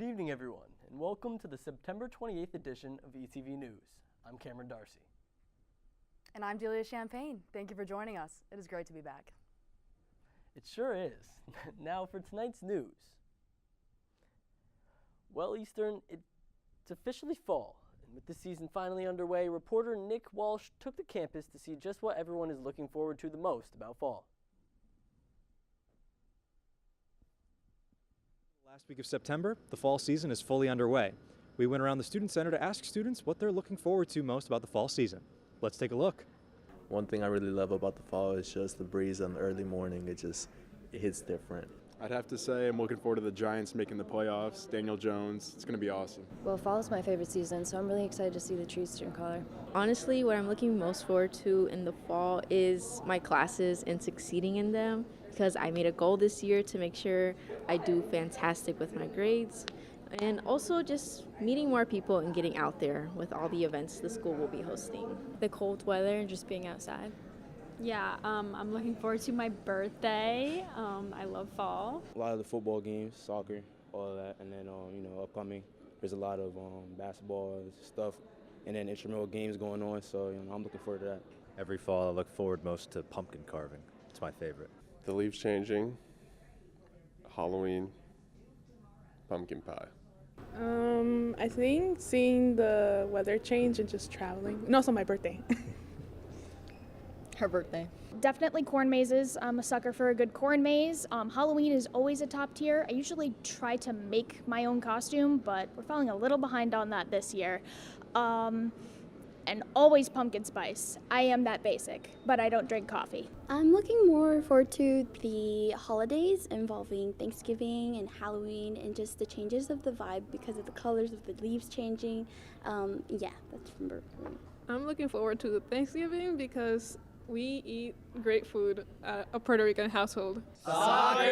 Good evening, everyone, and welcome to the September 28th edition of ETV News. I'm Cameron Darcy. And I'm Delia Champagne. Thank you for joining us. It is great to be back. It sure is. Now for tonight's news. Well, Eastern, it's officially fall, and with the season finally underway, reporter Nick Walsh took the campus to see just what everyone is looking forward to the most about fall. Last week of September, the fall season is fully underway. We went around the Student Center to ask students what they're looking forward to most about the fall season. Let's take a look. One thing I really love about the fall is just the breeze in the early morning. It hits different. I'd have to say I'm looking forward to the Giants making the playoffs, Daniel Jones. It's going to be awesome. Well, fall is my favorite season, so I'm really excited to see the trees turn color. Honestly, what I'm looking most forward to in the fall is my classes and succeeding in them, because I made a goal this year to make sure I do fantastic with my grades, and also just meeting more people and getting out there with all the events the school will be hosting. The cold weather and just being outside. Yeah, I'm looking forward to my birthday. I love fall. A lot of the football games, soccer, all of that, and then upcoming, there's a lot of basketball stuff, and then intramural games going on. So I'm looking forward to that. Every fall, I look forward most to pumpkin carving. It's my favorite. The leaves changing, Halloween, pumpkin pie. I think seeing the weather change and just traveling. And also my birthday. Her birthday. Definitely corn mazes. I'm a sucker for a good corn maze. Halloween is always a top tier. I usually try to make my own costume, but we're falling a little behind on that this year. And always pumpkin spice. I am that basic, but I don't drink coffee. I'm looking more forward to the holidays involving Thanksgiving and Halloween and just the changes of the vibe because of the colors of the leaves changing. Yeah, that's from Berkeley. I'm looking forward to Thanksgiving because we eat great food at a Puerto Rican household. Soccer!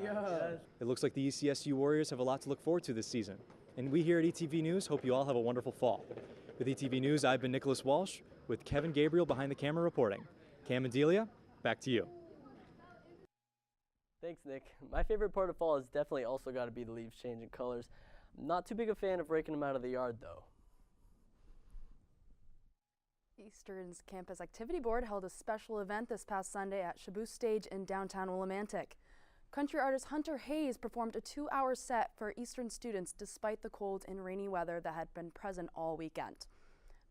Yes. It looks like the ECSU Warriors have a lot to look forward to this season. And we here at ETV News hope you all have a wonderful fall. With ETV News, I've been Nicholas Walsh, with Kevin Gabriel behind the camera reporting. Cam and Delia, back to you. Thanks, Nick. My favorite part of fall has definitely also got to be the leaves changing colors. I'm not too big a fan of raking them out of the yard, though. Eastern's Campus Activity Board held a special event this past Sunday at Shaboose Stage in downtown Willimantic. Country artist Hunter Hayes performed a 2-hour set for Eastern students despite the cold and rainy weather that had been present all weekend.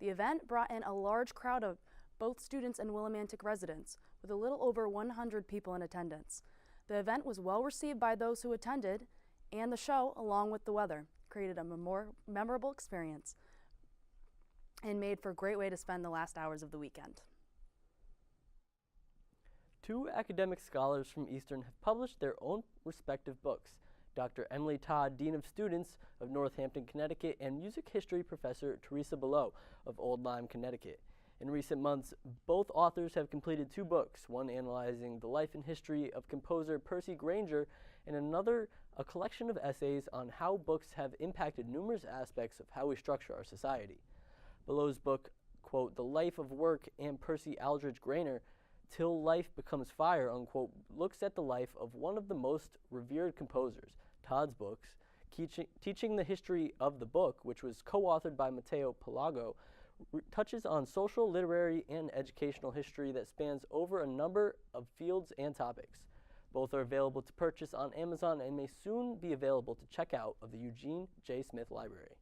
The event brought in a large crowd of both students and Willimantic residents, with a little over 100 people in attendance. The event was well received by those who attended, and the show, along with the weather, created a more memorable experience and made for a great way to spend the last hours of the weekend. 2 academic scholars from Eastern have published their own respective books. Dr. Emily Todd, Dean of Students of Northampton, Connecticut, and music history professor Teresa Below of Old Lyme, Connecticut. In recent months, both authors have completed 2 books, one analyzing the life and history of composer Percy Grainger, and another a collection of essays on how books have impacted numerous aspects of how we structure our society. Below's book, quote, The Life of Work and Percy Aldridge Grainger, Till Life Becomes Fire, unquote, looks at the life of one of the most revered composers. Todd's books, Teaching the History of the Book, which was co-authored by Matteo Pelago, touches on social, literary, and educational history that spans over a number of fields and topics. Both are available to purchase on Amazon and may soon be available to check out of the Eugene J. Smith Library.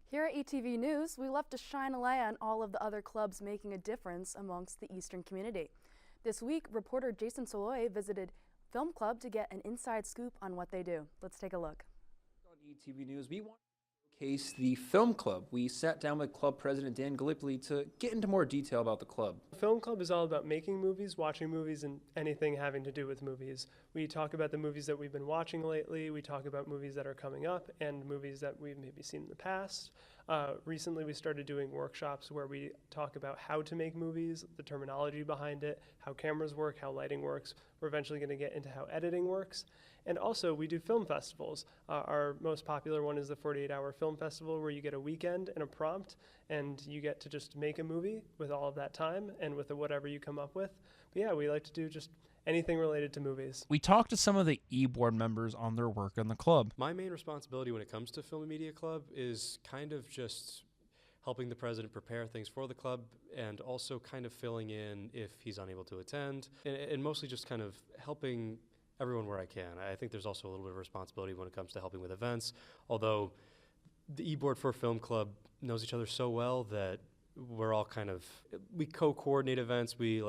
Here at ETV News, we love to shine a light on all of the other clubs making a difference amongst the Eastern community. This week, reporter Jason Soloy visited Film Club to get an inside scoop on what they do. Let's take a look. On ETV News, we want to showcase the Film Club. We sat down with club president Dan Gallipoli to get into more detail about the club. Film Club is all about making movies, watching movies, and anything having to do with movies. We talk about the movies that we've been watching lately, we talk about movies that are coming up, and movies that we've maybe seen in the past. Recently we started doing workshops where we talk about how to make movies, the terminology behind it, how cameras work, how lighting works. We're eventually going to get into how editing works. And also we do film festivals. Our most popular one is the 48-hour film festival, where you get a weekend and a prompt and you get to just make a movie with all of that time and with whatever you come up with. But yeah, we like to do just anything related to movies. We talked to some of the e-board members on their work in the club. My main responsibility when it comes to Film and Media Club is kind of just helping the president prepare things for the club and also kind of filling in if he's unable to attend, and mostly just kind of helping everyone where I can. I think there's also a little bit of responsibility when it comes to helping with events, although the e-board for Film Club knows each other so well that we're all we co-coordinate events, we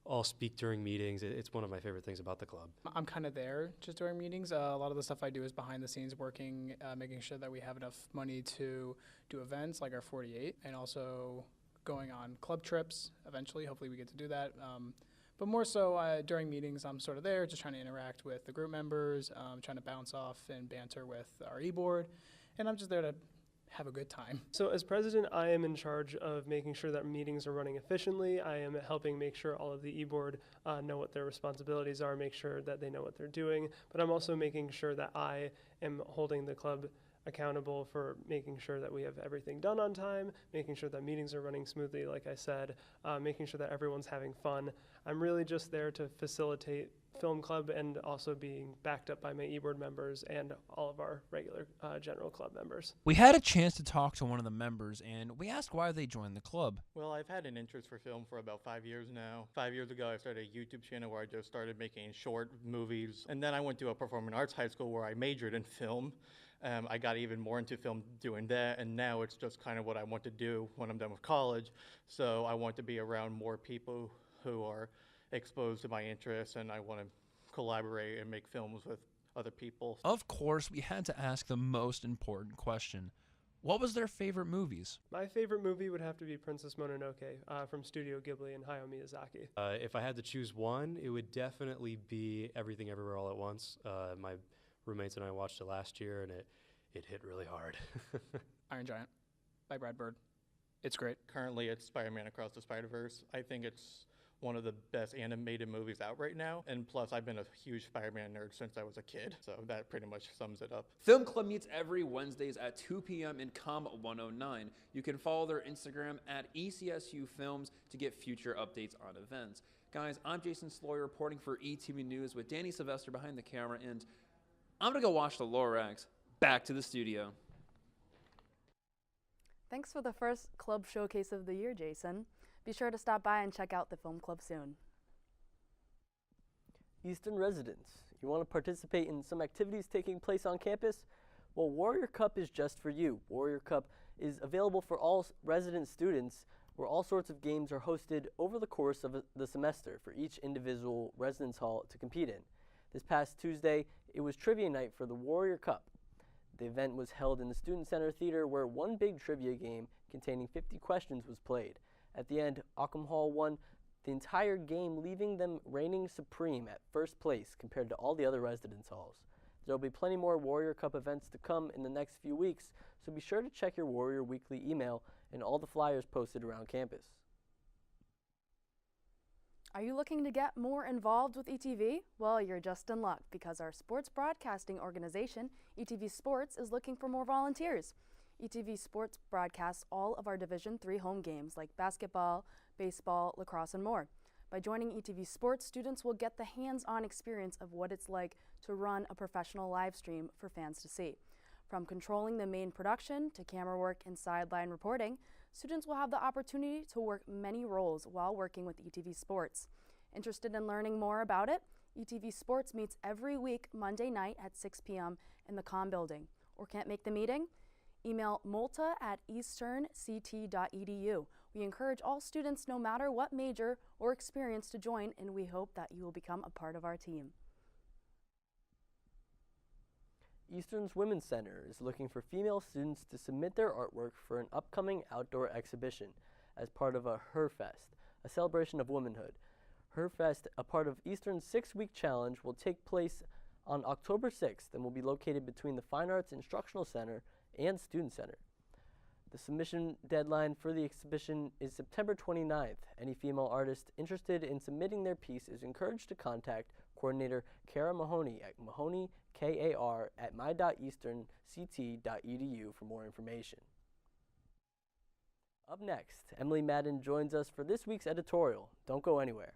all speak during meetings. It's one of my favorite things about the club. I'm kind of there just during meetings. A lot of the stuff I do is behind the scenes working, making sure that we have enough money to do events like our 48, and also going on club trips eventually. Hopefully we get to do that. But more so during meetings, I'm sort of there just trying to interact with the group members, trying to bounce off and banter with our e-board, and I'm just there to have a good time. So as president, I am in charge of making sure that meetings are running efficiently. I am helping make sure all of the e-board know what their responsibilities are, make sure that they know what they're doing, but I'm also making sure that I am holding the club accountable for making sure that we have everything done on time, making sure that meetings are running smoothly, like I said, making sure that everyone's having fun. I'm really just there to facilitate Film Club and also being backed up by my e-board members and all of our regular general club members. We had a chance to talk to one of the members, and we asked why they joined the club. Well, I've had an interest for film for about 5 years now. 5 years ago, I started a YouTube channel where I just started making short movies. And then I went to a performing arts high school where I majored in film. I got even more into film doing that, and now it's just kind of what I want to do when I'm done with college. So I want to be around more people who are exposed to my interests, and I want to collaborate and make films with other people. Of course, we had to ask the most important question. What was their favorite movies? My favorite movie would have to be Princess Mononoke from Studio Ghibli and Hayao Miyazaki. If I had to choose one, it would definitely be Everything Everywhere All at Once. My roommates and I watched it last year, and it hit really hard. Iron Giant by Brad Bird. It's great. Currently, it's Spider-Man Across the Spider-Verse. I think it's one of the best animated movies out right now. And plus, I've been a huge Spider-Man nerd since I was a kid. So that pretty much sums it up. Film Club meets every Wednesdays at 2 p.m. in Com 109. You can follow their Instagram at ECSU Films to get future updates on events. Guys, I'm Jason Sloy reporting for ETV News with Danny Sylvester behind the camera, and I'm going to go watch the Lorax. Back to the studio. Thanks for the first club showcase of the year, Jason. Be sure to stop by and check out the Film Club soon. Eastern residents, you want to participate in some activities taking place on campus? Well, Warrior Cup is just for you. Warrior Cup is available for all resident students, where all sorts of games are hosted over the course of the semester for each individual residence hall to compete in. This past Tuesday, it was trivia night for the Warrior Cup. The event was held in the Student Center Theater, where one big trivia game containing 50 questions was played. At the end, Ockham Hall won the entire game, leaving them reigning supreme at first place compared to all the other residence halls. There will be plenty more Warrior Cup events to come in the next few weeks, so be sure to check your Warrior Weekly email and all the flyers posted around campus. Are you looking to get more involved with ETV? Well, you're just in luck, because our sports broadcasting organization, ETV Sports, is looking for more volunteers. ETV Sports broadcasts all of our Division III home games like basketball, baseball, lacrosse, and more. By joining ETV Sports, students will get the hands-on experience of what it's like to run a professional live stream for fans to see. From controlling the main production to camera work and sideline reporting, students will have the opportunity to work many roles while working with ETV Sports. Interested in learning more about it? ETV Sports meets every week Monday night at 6 p.m. in the Com building. Or can't make the meeting? Email multa@easternct.edu. We encourage all students, no matter what major or experience, to join, and we hope that you will become a part of our team. Eastern's Women's Center is looking for female students to submit their artwork for an upcoming outdoor exhibition as part of a HerFest, a celebration of womanhood. HerFest, a part of Eastern's 6-week challenge, will take place on October 6th and will be located between the Fine Arts Instructional Center and Student Center. The submission deadline for the exhibition is September 29th. Any female artist interested in submitting their piece is encouraged to contact coordinator Kara Mahoney at mahoney@my.easternct.edu for more information. Up next, Emily Madden joins us for this week's editorial. Don't go anywhere.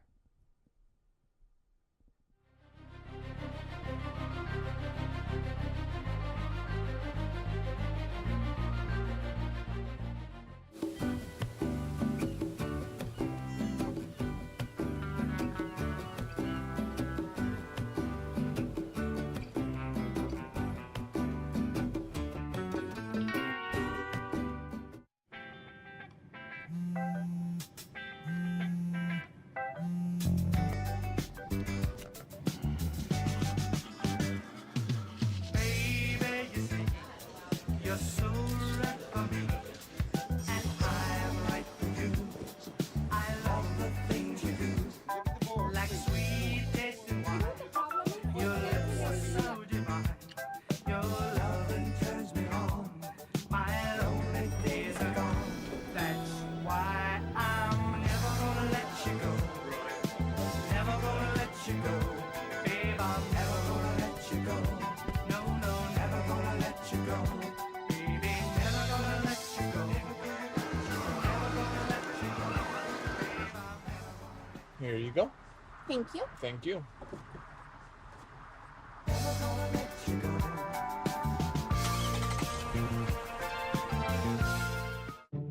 Thank you. Thank you.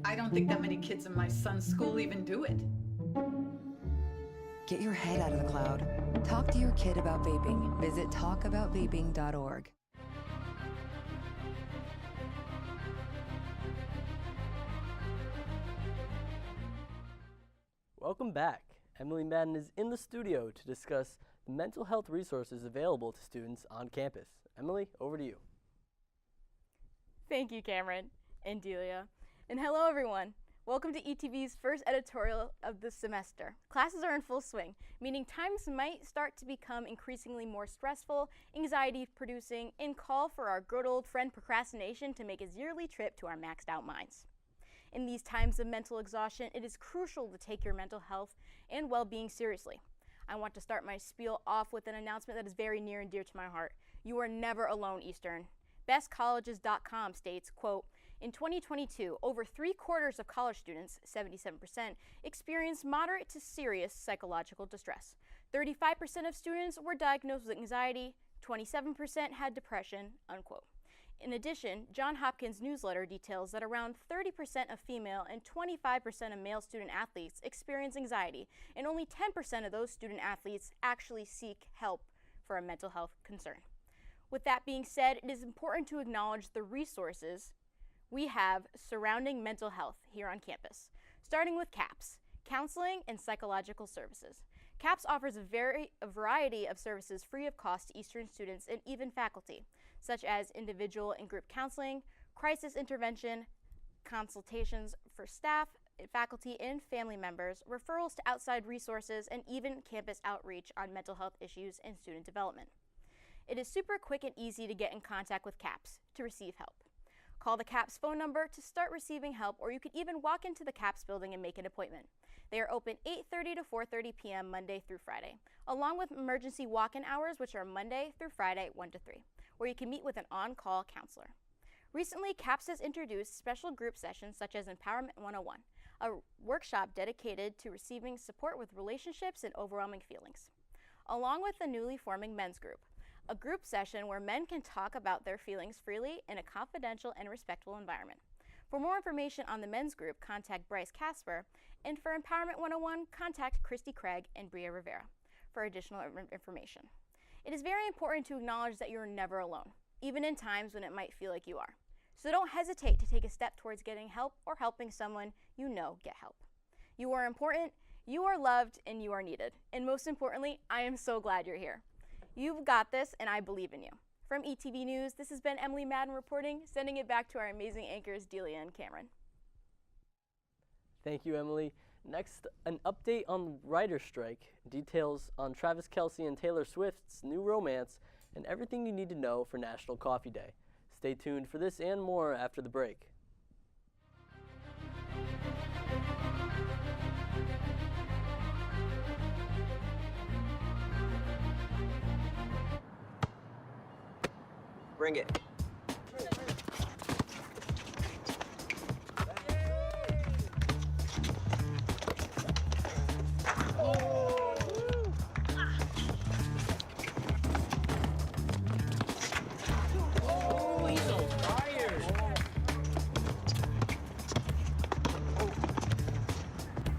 I don't think that many kids in my son's school even do it. Get your head out of the cloud. Talk to your kid about vaping. Visit talkaboutvaping.org. Welcome back. Emily Madden is in the studio to discuss the mental health resources available to students on campus. Emily, over to you. Thank you, Cameron and Delia. And hello, everyone. Welcome to ETV's first editorial of the semester. Classes are in full swing, meaning times might start to become increasingly more stressful, anxiety-producing, and call for our good old friend procrastination to make his yearly trip to our maxed out minds. In these times of mental exhaustion, it is crucial to take your mental health and well-being seriously. I want to start my spiel off with an announcement that is very near and dear to my heart. You are never alone, Eastern. BestColleges.com states, quote, in 2022, over 3/4 of college students, 77%, experienced moderate to serious psychological distress. 35% of students were diagnosed with anxiety, 27% had depression, unquote. In addition, Johns Hopkins newsletter details that around 30% of female and 25% of male student athletes experience anxiety, and only 10% of those student athletes actually seek help for a mental health concern. With that being said, it is important to acknowledge the resources we have surrounding mental health here on campus, starting with CAPS, Counseling and Psychological Services. CAPS offers a variety of services free of cost to Eastern students and even faculty, such as individual and group counseling, crisis intervention, consultations for staff, faculty, and family members, referrals to outside resources, and even campus outreach on mental health issues and student development. It is super quick and easy to get in contact with CAPS to receive help. Call the CAPS phone number to start receiving help, or you could even walk into the CAPS building and make an appointment. They are open 8:30 to 4:30 p.m. Monday through Friday, along with emergency walk-in hours, which are Monday through Friday, 1 to 3, where you can meet with an on-call counselor. Recently, CAPS has introduced special group sessions such as Empowerment 101, a workshop dedicated to receiving support with relationships and overwhelming feelings, along with the newly forming men's group, a group session where men can talk about their feelings freely in a confidential and respectful environment. For more information on the men's group, contact Bryce Casper, and for Empowerment 101, contact Christy Craig and Bria Rivera for additional information. It is very important to acknowledge that you are never alone, even in times when it might feel like you are. So don't hesitate to take a step towards getting help or helping someone you know get help. You are important, you are loved, and you are needed. And most importantly, I am so glad you're here. You've got this, and I believe in you. From ETV News, this has been Emily Madden reporting, sending it back to our amazing anchors, Delia and Cameron. Thank you, Emily. Next, an update on writer's strike, details on Travis Kelce and Taylor Swift's new romance, and everything you need to know for National Coffee Day. Stay tuned for this and more after the break. Bring it. Oh, he's on fire.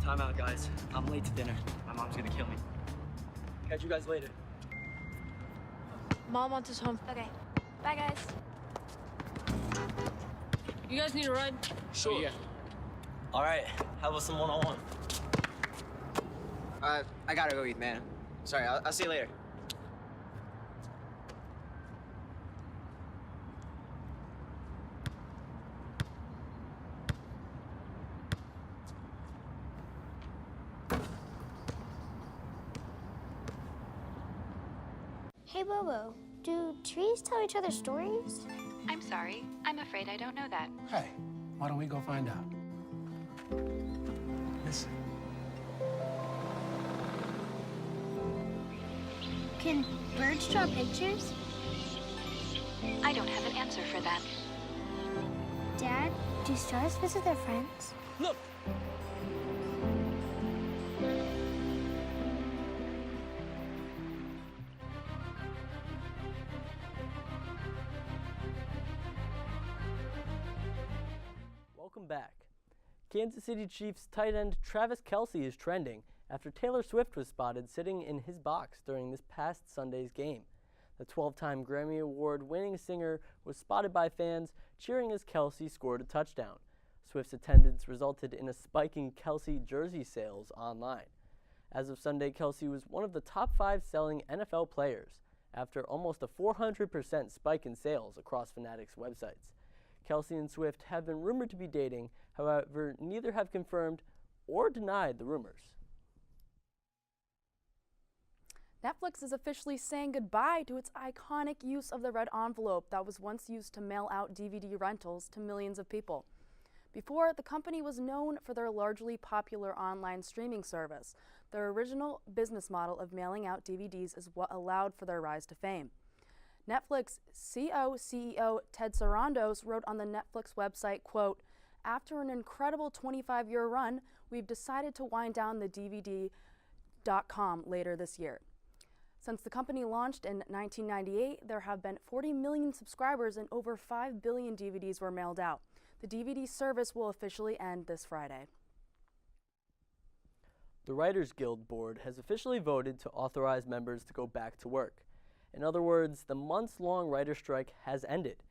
Time out, guys. I'm late to dinner. My mom's gonna kill me. Catch you guys later. Mom wants us home. Okay. Bye, guys. You guys need a ride? Sure. Yeah. All right, how about some one-on-one? I gotta go eat, man. Sorry, I'll see you later. Hey, Bobo, do trees tell each other stories? I'm sorry. I'm afraid I don't know that. Hey, why don't we go find out? Listen. Can birds draw pictures? I don't have an answer for that. Dad, do stars visit their friends? Look! Welcome back. Kansas City Chiefs tight end Travis Kelce is trending after Taylor Swift was spotted sitting in his box during this past Sunday's game. The 12-time Grammy Award-winning singer was spotted by fans cheering as Kelce scored a touchdown. Swift's attendance resulted in a spike in Kelce jersey sales online. As of Sunday, Kelce was one of the top 5 selling NFL players after almost a 400% spike in sales across Fanatics websites. Kelce and Swift have been rumored to be dating, however, neither have confirmed or denied the rumors. Netflix is officially saying goodbye to its iconic use of the red envelope that was once used to mail out DVD rentals to millions of people. Before, the company was known for their largely popular online streaming service. Their original business model of mailing out DVDs is what allowed for their rise to fame. Netflix CEO Ted Sarandos wrote on the Netflix website, quote, "After an incredible 25-year run, we've decided to wind down the DVD.com later this year." Since the company launched in 1998, there have been 40 million subscribers and over 5 billion DVDs were mailed out. The DVD service will officially end this Friday. The Writers Guild Board has officially voted to authorize members to go back to work. In other words, the months-long writer's strike has ended.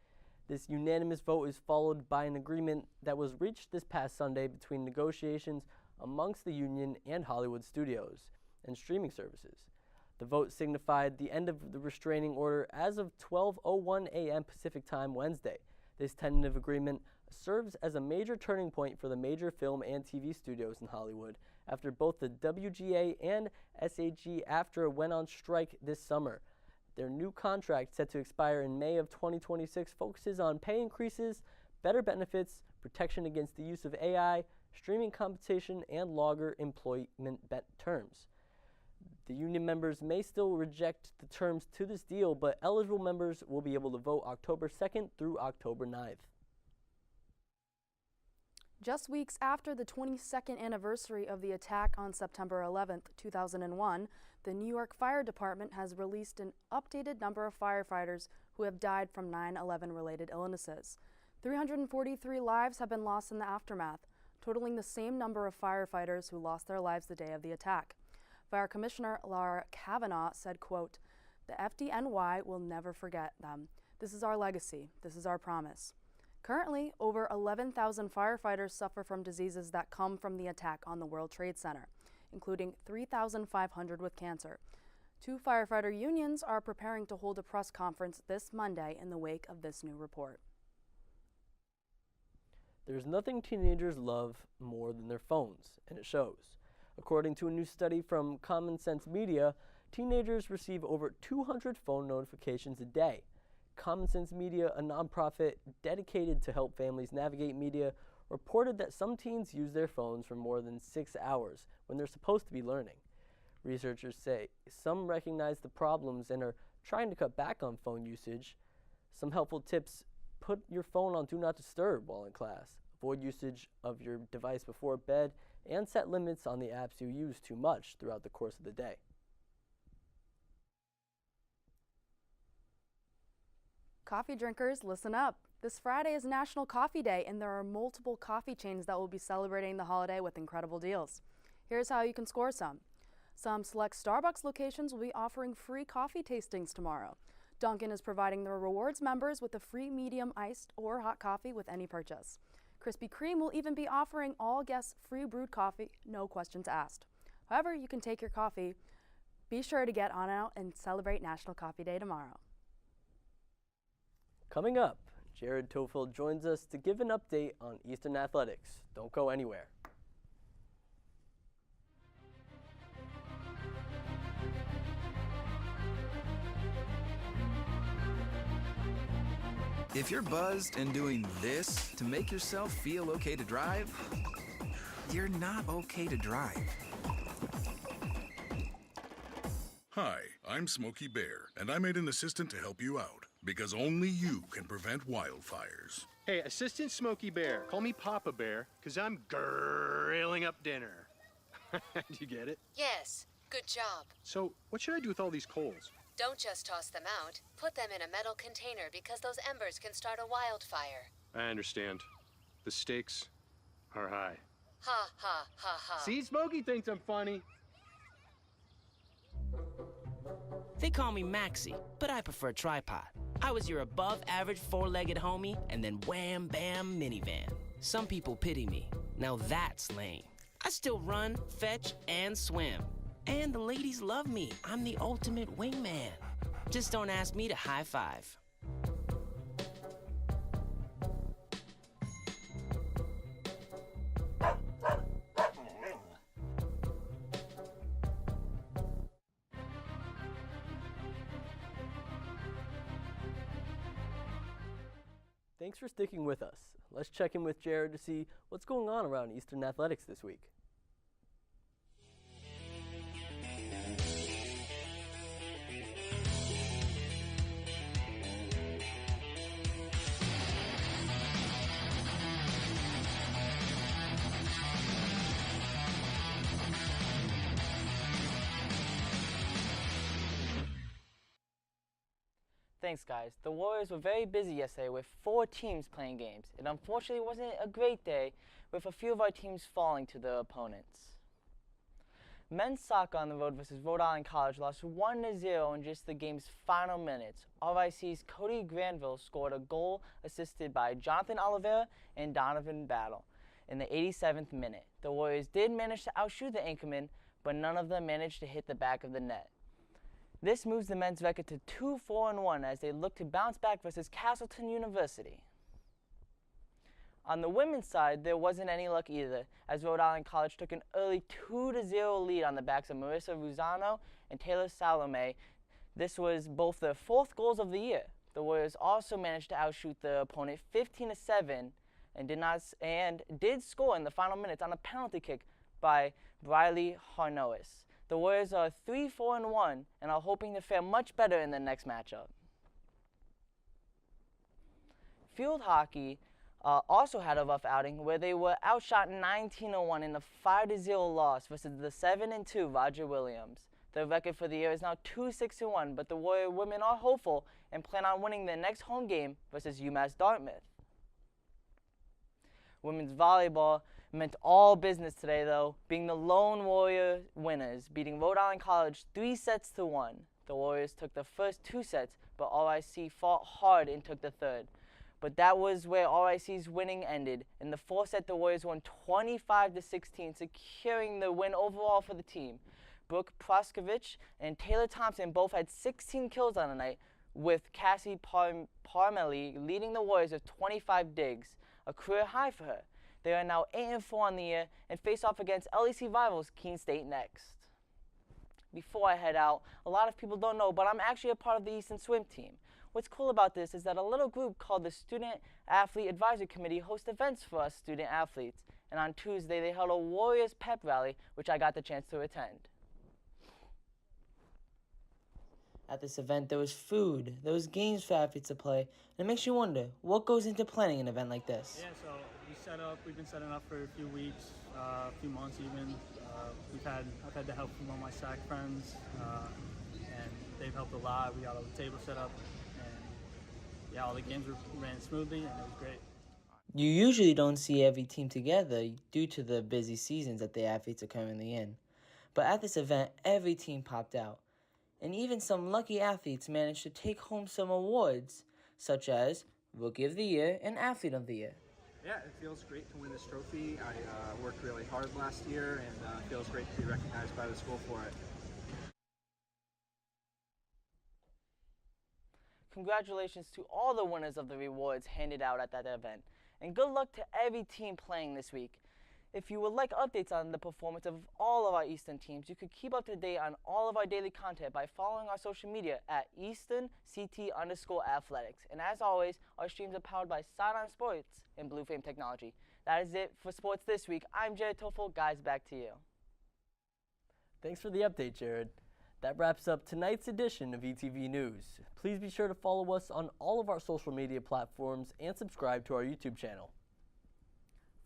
This unanimous vote is followed by an agreement that was reached this past Sunday between negotiations amongst the union and Hollywood studios and streaming services. The vote signified the end of the restraining order as of 12:01 a.m. Pacific Time Wednesday. This tentative agreement serves as a major turning point for the major film and TV studios in Hollywood after both the WGA and SAG-AFTRA went on strike this summer. Their new contract, set to expire in May of 2026, focuses on pay increases, better benefits, protection against the use of AI, streaming compensation, and longer employment terms. The union members may still reject the terms to this deal, but eligible members will be able to vote October 2nd through October 9th. Just weeks after the 22nd anniversary of the attack on September 11th, 2001, the New York Fire Department has released an updated number of firefighters who have died from 9/11 related illnesses. 343 lives have been lost in the aftermath, totaling the same number of firefighters who lost their lives the day of the attack. Fire Commissioner Laura Kavanaugh said, quote, "The FDNY will never forget them. This is our legacy. This is our promise." Currently, over 11,000 firefighters suffer from diseases that come from the attack on the World Trade Center, including 3,500 with cancer. 2 firefighter unions are preparing to hold a press conference this Monday in the wake of this new report. There's nothing teenagers love more than their phones, and it shows. According to a new study from Common Sense Media, teenagers receive over 200 phone notifications a day. Common Sense Media, a nonprofit dedicated to help families navigate media, reported that some teens use their phones for more than 6 hours when they're supposed to be learning. Researchers say some recognize the problems and are trying to cut back on phone usage. Some helpful tips: put your phone on Do Not Disturb while in class, avoid usage of your device before bed, and set limits on the apps you use too much throughout the course of the day. Coffee drinkers, listen up. This Friday is National Coffee Day, and there are multiple coffee chains that will be celebrating the holiday with incredible deals. Here's how you can score some. Some select Starbucks locations will be offering free coffee tastings tomorrow. Dunkin' is providing their rewards members with a free medium iced or hot coffee with any purchase. Krispy Kreme will even be offering all guests free brewed coffee, no questions asked. However, you can take your coffee. Be sure to get on out and celebrate National Coffee Day tomorrow. Coming up, Jared Tofield joins us to give an update on Eastern Athletics. Don't go anywhere. If you're buzzed and doing this to make yourself feel okay to drive, you're not okay to drive. Hi, I'm Smokey Bear, and I made an assistant to help you out, because only you can prevent wildfires. Hey, Assistant Smokey Bear. Call me Papa Bear, because I'm grilling up dinner. Do you get it? Yes, good job. So, what should I do with all these coals? Don't just toss them out. Put them in a metal container because those embers can start a wildfire. I understand. The stakes or high? Ha ha ha ha. See, Smokey thinks I'm funny. They call me Maxie, but I prefer tripod. I was your above-average four-legged homie, and then wham, bam, minivan. Some people pity me. Now that's lame. I still run, fetch, and swim. And the ladies love me. I'm the ultimate wingman. Just don't ask me to high five. Thanks for sticking with us. Let's check in with Jared to see what's going on around Eastern Athletics this week. Thanks, guys. The Warriors were very busy yesterday with 4 teams playing games. It unfortunately wasn't a great day, with a few of our teams falling to their opponents. Men's soccer on the road versus Rhode Island College lost 1-0 in just the game's final minutes. RIC's Cody Granville scored a goal assisted by Jonathan Oliveira and Donovan Battle in the 87th minute. The Warriors did manage to outshoot the Anchormen, but none of them managed to hit the back of the net. This moves the men's record to 2-4-1 as they look to bounce back versus Castleton University. On the women's side, there wasn't any luck either, as Rhode Island College took an early 2-0 lead on the backs of Marissa Ruzano and Taylor Salome. This was both their 4th goals of the year. The Warriors also managed to outshoot their opponent 15-7 and did score in the final minutes on a penalty kick by Briley Harnois. The Warriors are 3-4-1 and are hoping to fare much better in the next matchup. Field hockey also had a rough outing where they were outshot 19-1 in a 5-0 loss versus the 7-2 Roger Williams. Their record for the year is now 2-6-1, but the Warrior women are hopeful and plan on winning their next home game versus UMass Dartmouth. Women's volleyball meant all business today, though, being the lone Warrior winners, beating Rhode Island College 3-1. The Warriors took the first 2 sets, but RIC fought hard and took the third. But that was where RIC's winning ended. In the 4th set, the Warriors won 25-16, securing the win overall for the team. Brooke Proskovich and Taylor Thompson both had 16 kills on the night, with Cassie Parmelli leading the Warriors with 25 digs, a career high for her. They are now 8-4 on the year and face off against LEC rivals Keene State next. Before I head out, a lot of people don't know, but I'm actually a part of the Eastern Swim team. What's cool about this is that a little group called the Student Athlete Advisory Committee hosts events for us student athletes. And on Tuesday, they held a Warriors pep rally, which I got the chance to attend. At this event, there was food, there was games for athletes to play, and it makes you wonder, what goes into planning an event like this? Yeah, so we've been setting up for a few weeks, a few months even. I've had the help from all my SAC friends, and they've helped a lot. We got all the tables set up, and yeah, all the games ran smoothly, and it was great. You usually don't see every team together due to the busy seasons that the athletes are currently in. But at this event, every team popped out. And even some lucky athletes managed to take home some awards, such as Rookie of the Year and Athlete of the Year. Yeah, it feels great to win this trophy. I worked really hard last year, and it feels great to be recognized by the school for it. Congratulations to all the winners of the rewards handed out at that event. And good luck to every team playing this week. If you would like updates on the performance of all of our Eastern teams, you could keep up to date on all of our daily content by following our social media at EasternCT_athletics. And as always, our streams are powered by Sideline Sports and Blue Flame Technology. That is it for sports this week. I'm Jared Toffel. Guys, back to you. Thanks for the update, Jared. That wraps up tonight's edition of ETV News. Please be sure to follow us on all of our social media platforms and subscribe to our YouTube channel.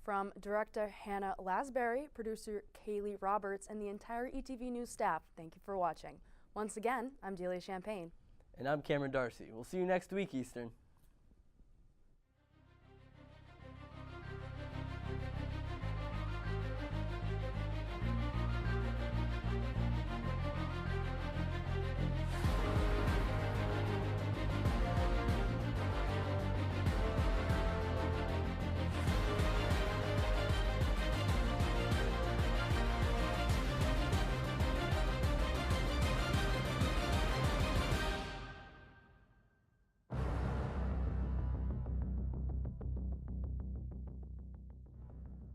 From Director Hannah Lasberry, producer Kaylee Roberts, and the entire ETV News staff, thank you for watching. Once again, I'm Delia Champagne. And I'm Cameron Darcy. We'll see you next week, Eastern.